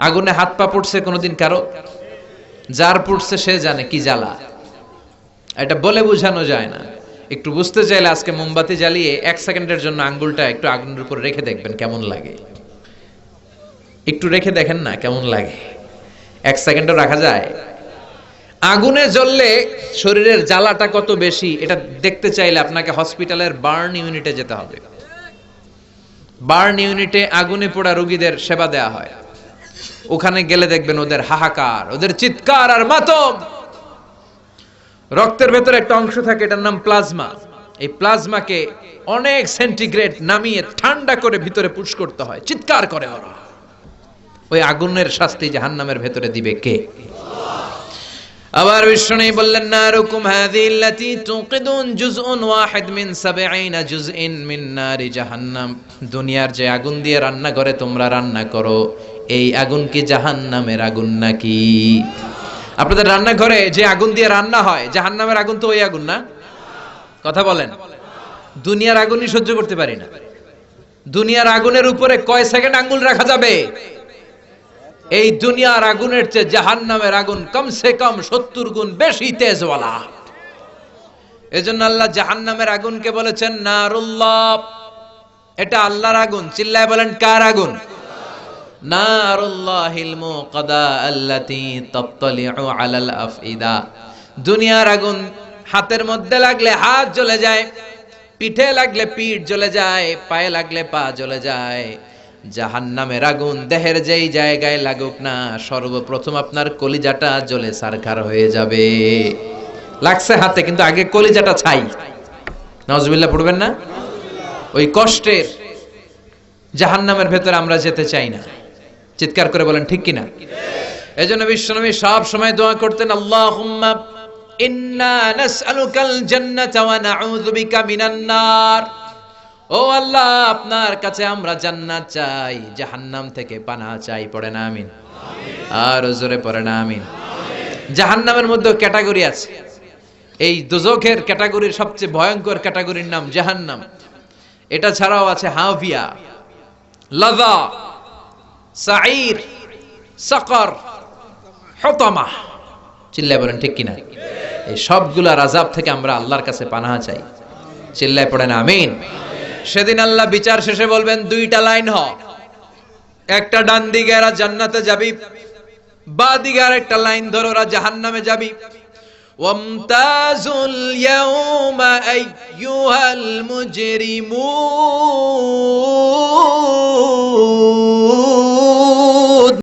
আগুনে হাত পা পড়ছে কোনোদিন কারো? যার পড়ছে সে জানে কি জ্বালা। এটা বলে বোঝানো যায় না। একটু বুঝতে চাইলে আজকে মোমবাতি জ্বালিয়ে 1 সেকেন্ডের জন্য আঙ্গুলটা একটু আগুনের উপর রেখে দেখবেন কেমন লাগে। একটু রেখে দেখেন না কেমন লাগে। 1 সেকেন্ডও রাখা যায়? আগুনে জ্বললে শরীরের জ্বালাটা কত বেশি এটা দেখতে চাইলে আপনাকে হসপিটালের বার্ন ইউনিটে যেতে হবে। বার্ন ইউনিটে আগুনে পোড়া রোগীদের সেবা দেয়া হয়। ওখানে গেলে দেখবেন ওদের হাহাকার, ওদের চিৎকার আর মাতম। রক্তের ভেতরে একটা অংশ থাকে, এটার নাম প্লাজমা। এই প্লাজমাকে অনেক সেন্টিগ্রেড নামিয়ে ঠান্ডা করে ভিতরে পুশ করতে হয়, চিৎকার করে ওরা। ওই আগুনের শাস্তি জাহান্নামের ভেতরে দিবে কে? আবার বিষ্ণু বললেন, নারুকুম হাযিল্লাতী তুকিদুন জুজউন ওয়াহিদ মিন ৭০ জুজইন মিন নারি জাহান্নাম। দুনিয়ার যে আগুন দিয়ে রান্না করে তোমরা রান্না করো, এই আগুন কি জাহান্নামের আগুন নাকি? আপনাদের রান্নাঘরে যে আগুন দিয়ে রান্না হয়, জাহান্নামের আগুন তো ওই আগুন না? কথা বলেন। দুনিয়ার আগুনই সহ্য করতে পারি না। দুনিয়ার আগুনের উপরে কয় সেকেন্ড আঙ্গুল রাখা যাবে? এই দুনিয়ার আগুনের চেয়ে জাহান্নামের আগুন কমসে কম ৭০ গুণ বেশি তেজওয়ালা। এজন্য আল্লাহ জাহান্নামের আগুনকে বলেছেন নারুল্লাহ। এটা আল্লাহর আগুন। চিল্লায় বলেন, কার আগুন? নারুল্লাহিল মুকাদা আল্লাতী তাত্তালিউ আলাল আফইদা। দুনিয়ার আগুন হাতের মধ্যে লাগলে হাত জ্বলে যায়, পিঠে লাগলে পিঠ জ্বলে যায়, পায়ে লাগলে পা জ্বলে যায়। জাহান্নামের আগুন দেহের যেই জায়গায় লাগুক না, সর্বপ্রথম আপনার কলিজাটা জ্বলে ছারখার হয়ে যাবে। লাগছে হাতে, কিন্তু আগে কলিজাটা ছাই। নাউজুবিল্লাহ পড়বেন না? ওই কষ্টের জাহান্নামের ভেতরে আমরা যেতে চাই না। চিৎকার করে বলেন ঠিক কিনা? এজন্য বিশ্বনবী সব সময় দোয়া করতেন, আল্লাহুম্মা ইন্না নাসআলুকাল জান্নাতা ওয়া নাউযু বিকা মিনান নার। ও আল্লাহ, আপনার কাছে আমরা জান্নাত চাই, জাহান্নাম থেকে পানাহ চাই। পড়েন আমিন। আর জোরে পড়েন আমিন। জাহান্নামের মধ্যে ক্যাটাগরি আছে। এই দোজখের ক্যাটাগরির সবচেয়ে ভয়ঙ্কর ক্যাটাগরির নাম জাহান্নাম। এটা ছাড়াও আছে হাভিয়া, লাযা, সাঈর, সাকর, হুতামা। চিল্লায় বলেন ঠিক কিনা? এই সবগুলার আযাব থেকে আমরা আল্লাহর কাছে পানাহ চাই। চিল্লায় পড়েন আমিন। সেদিন আল্লাহ বিচার শেষে বলবেন, 2টা লাইন হ। একটা ডান দিকে এরা জান্নাতে যাবি, বাঁ দিকে আরেকটা লাইন ধরে ওরা জাহান্নামে যাবি। ওয়ামতাজুল ইয়াউমা আইয়ুহাল মুজরিমুন।